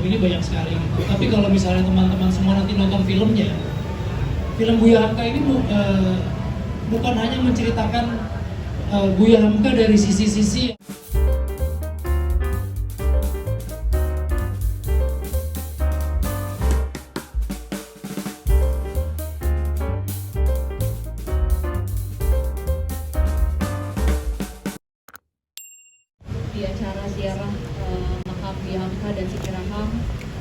ini banyak sekali gitu. Tapi kalau misalnya teman-teman semua nanti nonton filmnya, film Buya Hamka ini bukan hanya menceritakan Buya Hamka dari sisi-sisi di acara ziarah makam Buya Hamka dan Siti Raham,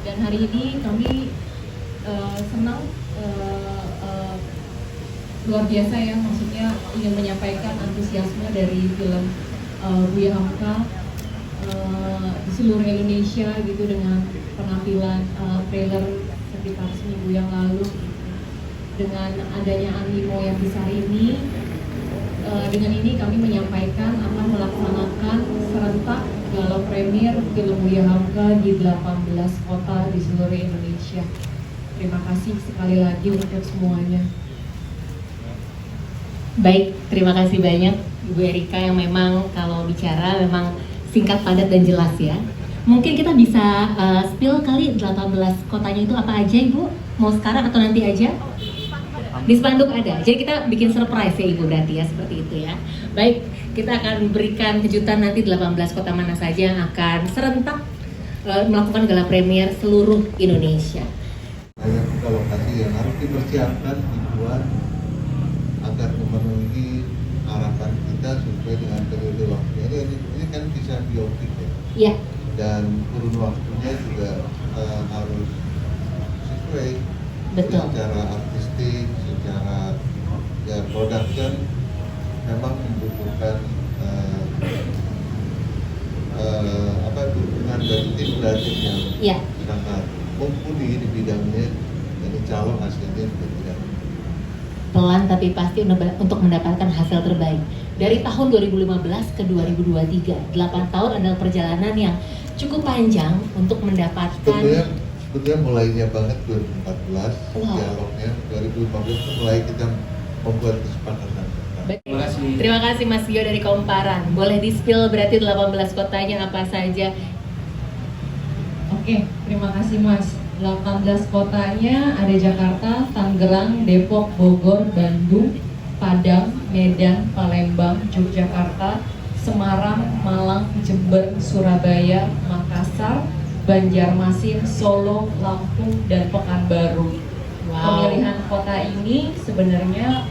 dan hari ini kami senang luar biasa ya, maksudnya ingin menyampaikan antusiasme dari film Buya Hamka di seluruh Indonesia gitu, dengan penampilan trailer sekitar seminggu yang lalu. Dengan adanya animo yang besar ini, dengan ini kami menyampaikan akan melaksanakan serentak gala premier film Buya Hamka di 18 kota di seluruh Indonesia. Terima kasih sekali lagi untuk semuanya. Baik, terima kasih banyak Ibu Erika yang memang kalau bicara memang singkat, padat, dan jelas ya. Mungkin kita bisa spill kali 18 kotanya itu apa aja Ibu? Mau sekarang atau nanti aja? Di spanduk ada, jadi kita bikin surprise ya Ibu berarti ya, seperti itu ya. Baik, kita akan berikan kejutan nanti 18 kota mana saja yang akan serentak melakukan gala premier seluruh Indonesia. Banyak juga lokasi yang harus dipersiapkan, dibuat agar memenuhi harapan kita sesuai dengan periode waktunya. Ini kan bisa biopik ya. Iya. Dan kurun waktunya juga harus sesuai. Betul. Secara artistik, secara ya production memang membutuhkan dukungan dari tim kreatif yang sangat mumpuni di bidangnya, dan insya Allah hasilnya juga tidak pelan tapi pasti untuk mendapatkan hasil terbaik. Dari tahun 2015 ke 2023, 8 tahun adalah perjalanan yang cukup panjang untuk mendapatkan. Sebetulnya mulainya banget 2014, dialognya 2015 itu mulai kita membuat kesepakatan. Terima kasih Mas Gio dari Komparan. Boleh di-spill berarti 18 kotanya apa saja? Oke, terima kasih Mas. 18 kotanya ada Jakarta, Tangerang, Depok, Bogor, Bandung, Padang, Medan, Palembang, Yogyakarta, Semarang, Malang, Jember, Surabaya, Makassar, Banjarmasin, Solo, Lampung, dan Pekanbaru. Wow. Pemilihan kota ini sebenarnya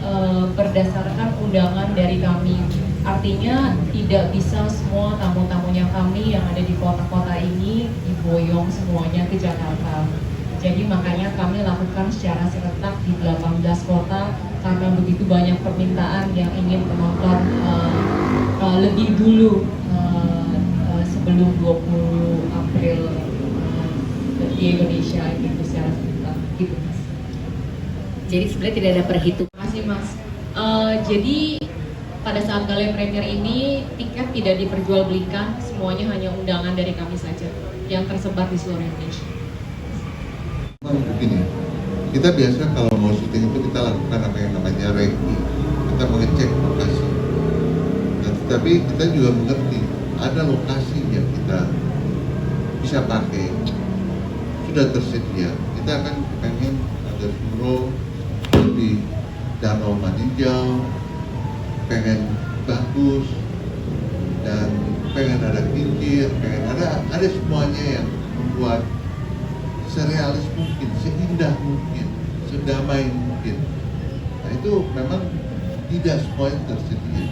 berdasarkan undangan dari kami. Artinya tidak bisa semua tamu-tamunya kami yang ada di kota-kota ini diboyong semuanya ke Jakarta. Jadi makanya kami lakukan secara serentak di 18 kota karena begitu banyak permintaan yang ingin menonton lebih dulu sebelum 20 April di Indonesia gitu secara serentak gitu Mas. Jadi sebenarnya tidak ada perhitungan. Terima kasih Mas. Jadi pada saat gala premier ini tiket tidak diperjualbelikan, semuanya hanya undangan dari kami saja yang tersebar di seluruh Indonesia. Begini, kita biasa kalau mau syuting itu kita lakukan apa yang namanya review, kita mengecek lokasi. Nah, tetapi kita juga mengerti ada lokasi yang kita bisa pakai, sudah tersedia. Kita akan pengen ada Suro di Danau Maninjau, pengen bagus, dan pengen ada kincir, pengen ada semuanya yang membuat serealis mungkin, seindah mungkin, sedamai mungkin. Nah itu memang tidak semuanya tersedia,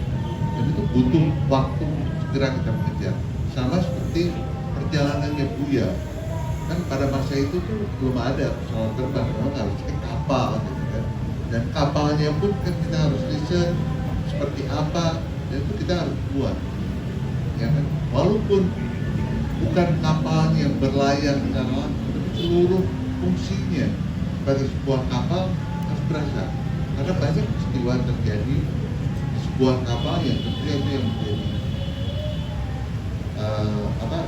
dan itu butuh waktu segera kita mengejar. Sama seperti perjalanannya Buya, kan pada masa itu tuh belum ada pesawat terbang, memang harus pakai kapal gitu kan. Dan kapalnya pun kan kita harus riset seperti apa, dan itu kita harus buat. Ya kan? Walaupun bukan kapal yang berlayar secara langsung, seluruh fungsinya sebagai sebuah kapal harus berasa, karena banyak peristiwa terjadi di sebuah kapal yang tentunya itu yang menjadi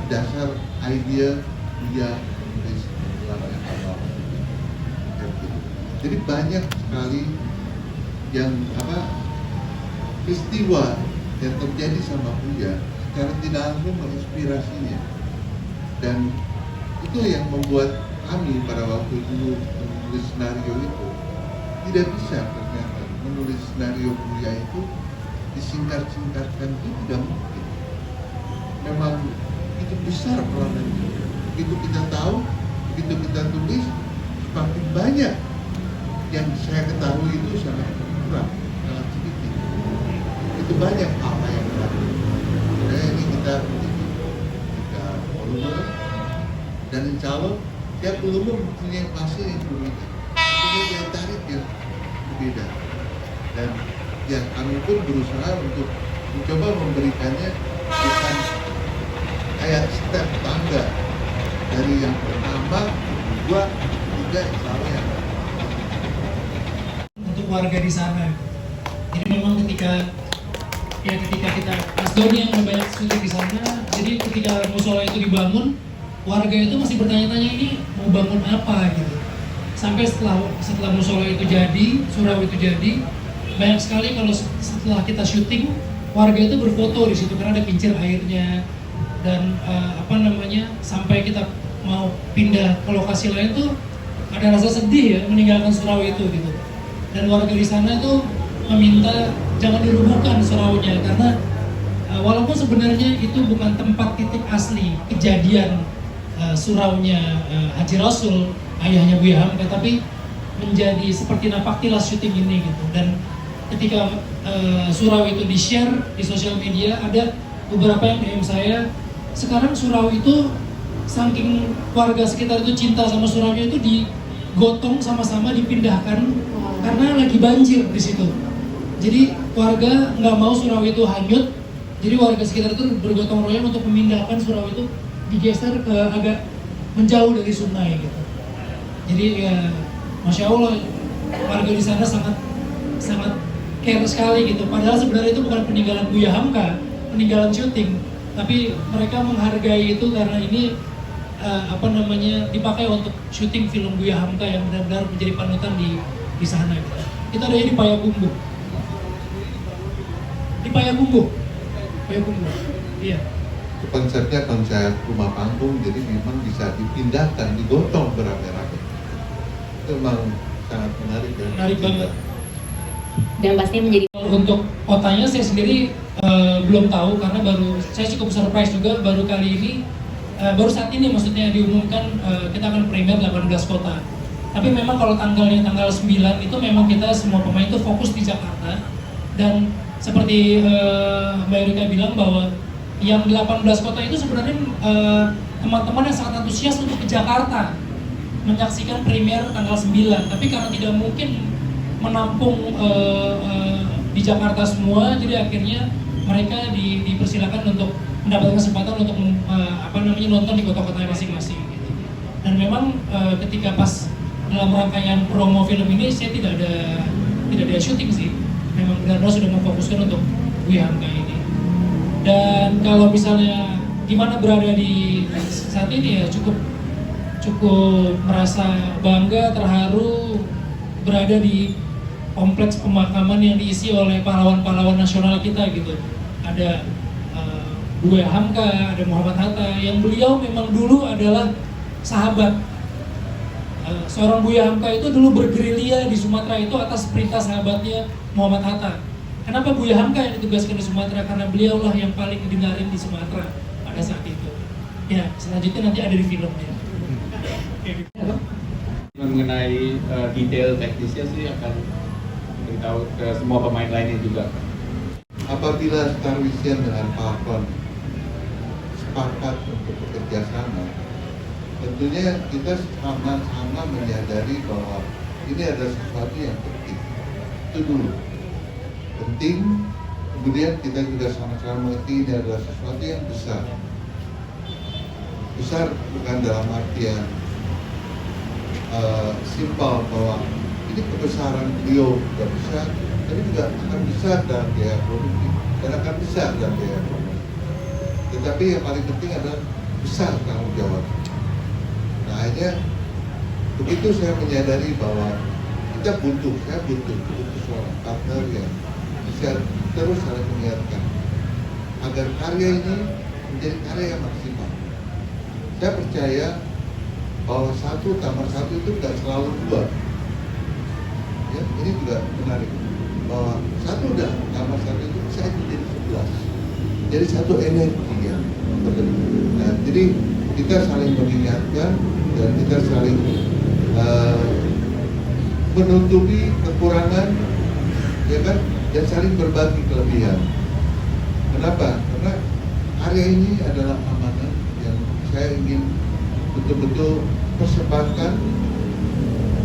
dasar ide dia menulis tenggelamnya kapal. Jadi banyak sekali yang peristiwa yang terjadi sama Buya secara tidak langsung menginspirasinya, dan Itu yang membuat kami pada waktu dulu menulis skenario itu tidak bisa ternyata menulis skenario Buya itu disingkat-singkatkan itu tidak mungkin. Memang itu besar peranannya. Begitu kita tahu, begitu kita tulis, semakin banyak yang saya ketahui itu sangat kurang, sangat sedikit. Itu banyak apa yang ada. Nah, ini kita volume dan insya Allah tiap volume mempunyai fase yang berbeda, mempunyai daya tarik yang berbeda. Dan ya kami pun berusaha untuk mencoba memberikannya bukan kayak step tangga dari yang pertama, kedua, ketiga, insya Allah yang untuk warga di sana. Jadi memang ketika kita Mas Doni yang banyak syuting di sana, jadi ketika musola itu dibangun, warga itu masih bertanya-tanya ini mau bangun apa gitu. Sampai setelah musola itu jadi, surau itu jadi, banyak sekali kalau setelah kita syuting, warga itu berfoto di situ karena ada kincir airnya dan sampai kita mau pindah ke lokasi lain tuh ada rasa sedih ya meninggalkan surau itu gitu. Dan warga di sana tuh meminta jangan dirubuhkan suraunya karena walaupun sebenarnya itu bukan tempat titik asli kejadian suraunya Haji Rasul, ayahnya Buya Hamka, tapi menjadi seperti napak tilas syuting ini gitu. Dan ketika surau itu di-share di sosial media, ada beberapa yang DM saya, sekarang surau itu saking warga sekitar itu cinta sama suraunya itu digotong sama-sama dipindahkan karena lagi banjir di situ. Jadi warga nggak mau surau itu hanyut, jadi warga sekitar itu bergotong royong untuk memindahkan surau itu digeser ke agak menjauh dari sungai gitu. Jadi ya Masya Allah warga di sana sangat care sekali gitu. Padahal sebenarnya itu bukan peninggalan Buya Hamka, peninggalan syuting, tapi mereka menghargai itu karena ini dipakai untuk syuting film Buya Hamka yang benar-benar menjadi panutan di sana gitu. Kita ada di Payakumbuh. Di Payakumbuh. Iya. Konsepnya konsep rumah panggung, jadi memang bisa dipindahkan, digotong beramai-ramai. Itu memang sangat menarik ya. Menarik banget. Dan pasti menjadi Untuk kotanya saya sendiri belum tahu karena saya cukup surprise juga baru kali ini, baru saat ini maksudnya diumumkan kita akan premier 18 kota. Tapi memang kalau tanggal 9 itu memang kita semua pemain itu fokus di Jakarta. Dan seperti Mbak Erika bilang bahwa yang 18 kota itu sebenarnya teman-teman yang sangat antusias untuk ke Jakarta menyaksikan premier tanggal 9. Tapi karena tidak mungkin menampung di Jakarta semua, jadi akhirnya mereka dipersilakan untuk mendapatkan kesempatan untuk nonton di kota-kota masing-masing gitu. Dan memang ketika pas dalam rangkaian promo film ini saya tidak ada syuting sih, memang benar-benar sudah memfokuskan untuk Buya Hamka ini. Dan kalau misalnya gimana berada di saat ini ya cukup merasa bangga, terharu berada di kompleks pemakaman yang diisi oleh pahlawan-pahlawan nasional kita gitu. Ada Buya Hamka, ada Muhammad Hatta, yang beliau memang dulu adalah sahabat. Seorang Buya Hamka itu dulu bergerilya di Sumatera itu atas perintah sahabatnya Muhammad Hatta. Kenapa Buya Hamka yang ditugaskan di Sumatera? Karena beliaulah yang paling didengarin di Sumatera pada saat itu. Ya, selanjutnya nanti ada di filmnya. Mengenai detail teknisnya sih akan beritahu ke semua pemain lainnya juga. Apabila Star Vision dengan Falcon sepakat untuk bekerja sama, tentunya kita sama-sama menyadari bahwa ini adalah sesuatu yang penting. Itu dulu penting. Kemudian kita juga sama-sama mengerti ini adalah sesuatu yang besar. Besar bukan dalam artian simpel bahwa ini kebesaran beliau juga besar, tapi juga akan besar dalam biaya produksi dan akan besar dalam biaya promosi. Tetapi yang paling penting adalah besar tanggung jawab. Nah, akhirnya begitu saya menyadari bahwa saya butuh seorang partner yang bisa terus saling mengingatkan agar karya ini menjadi karya yang maksimal. Saya percaya bahwa 1 tambah 1 itu nggak selalu 2. Ya, ini juga menarik bahwa 1 udah tambah 1 itu bisa jadi 11. Jadi satu energi yang berlebih. Nah, jadi kita saling mengingatkan dan kita saling menutupi kekurangan, ya kan, dan saling berbagi kelebihan. Kenapa? Karena area ini adalah amanah yang saya ingin betul-betul persembahkan.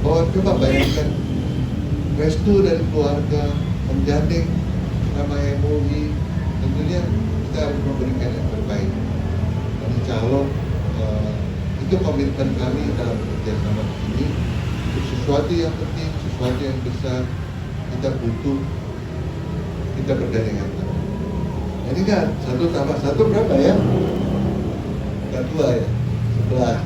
Bahwa coba bayangkan restu dari keluarga menggandeng nama MUI, tentunya kita harus memberikan yang terbaik. Dan insya Allah itu komitmen kami dalam kerjasama ini. Untuk sesuatu yang penting, sesuatu yang besar, kita butuh, kita bergandengan tangan. Jadi kan 1 tambah 1 berapa ya? Bukan 2 ya? 11.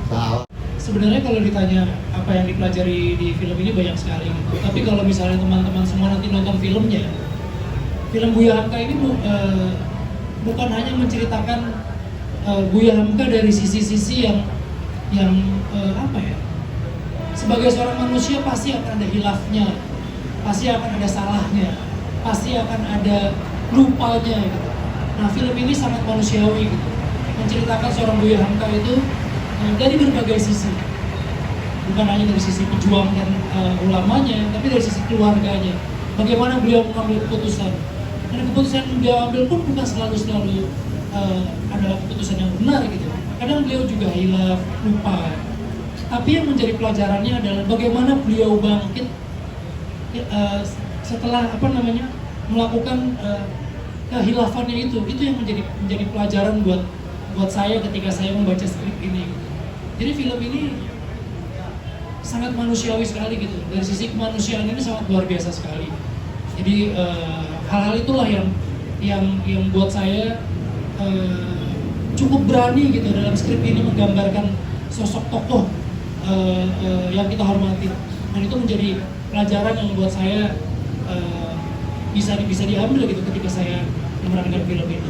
Salah. Sebenarnya kalau ditanya apa yang dipelajari di film ini banyak sekali gitu. Tapi kalau misalnya teman-teman semua nanti nonton filmnya, film Buya Hamka ini bukan hanya menceritakan Buya Hamka dari sisi-sisi yang apa ya? Sebagai seorang manusia pasti akan ada hilafnya, pasti akan ada salahnya, pasti akan ada lupanya gitu. Nah, film ini sangat manusiawi gitu. Menceritakan seorang Buya Hamka itu dari berbagai sisi, bukan hanya dari sisi pejuang dan ulamanya, tapi dari sisi keluarganya. Bagaimana beliau mengambil keputusan, dan keputusan yang beliau ambil pun bukan selalu adalah keputusan yang benar gitu. Kadang beliau juga hilaf, lupa. Tapi yang menjadi pelajarannya adalah bagaimana beliau bangkit setelah melakukan kehilafannya itu yang menjadi pelajaran buat saya ketika saya membaca skrip ini. Jadi film ini sangat manusiawi sekali gitu. Dari sisi kemanusiaan ini sangat luar biasa sekali. Jadi hal-hal itulah yang buat saya cukup berani gitu dalam skrip ini menggambarkan sosok tokoh yang kita hormati. Dan itu menjadi pelajaran yang buat saya bisa diambil gitu ketika saya memerankan film ini.